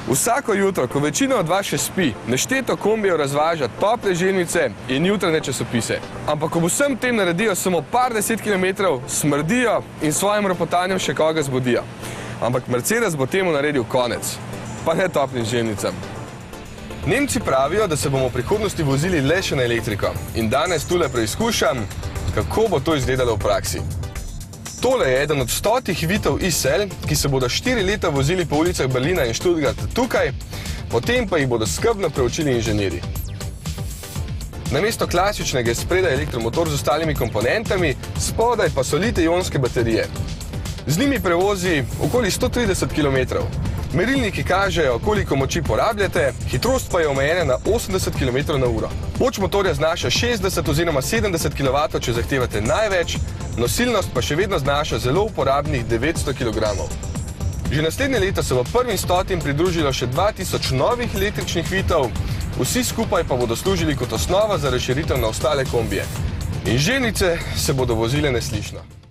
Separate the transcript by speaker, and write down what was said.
Speaker 1: Vsako jutro, ko večina od vas še spi, nešteto kombijev razvaža tople želnice in jutranje časopise. Ampak ob vsem tem naredijo samo par 10 kilometrov, smrdijo in svojim ropotanjem še koga zbudijo. Ampak Mercedes bo temu naredil konec, pa ne toplim želnicam. Nemci pravijo, da se bomo v prihodnosti vozili le še na elektriko in danes tule preizkušam, kako bo to izgledalo v praksi. Tole je eden od 100 vitov ISL, ki se bodo 4 leta vozili po ulicah Berlina in Stuttgarta tukaj, potem pa jih bodo skrbno preučili inženirji. Namesto klasičnega je spredaj elektromotor z ostalimi komponentami, spodaj pa so litij-ionske baterije. Z njimi prevozi okoli 130 km. Merilniki kažejo, koliko moči porabljate, hitrost pa je omejena na 80 km/h. Moč motorja znaša 60 oziroma 70 kW, če zahtevate največ, nosilnost pa še vedno znaša zelo uporabnih 900 kg. Že naslednje leto se bo prvim 100 pridružilo še 2000 novih električnih vitov, vsi skupaj pa bodo služili kot osnova za razširitev na ostale kombije. In želnice se bodo vozile neslišno.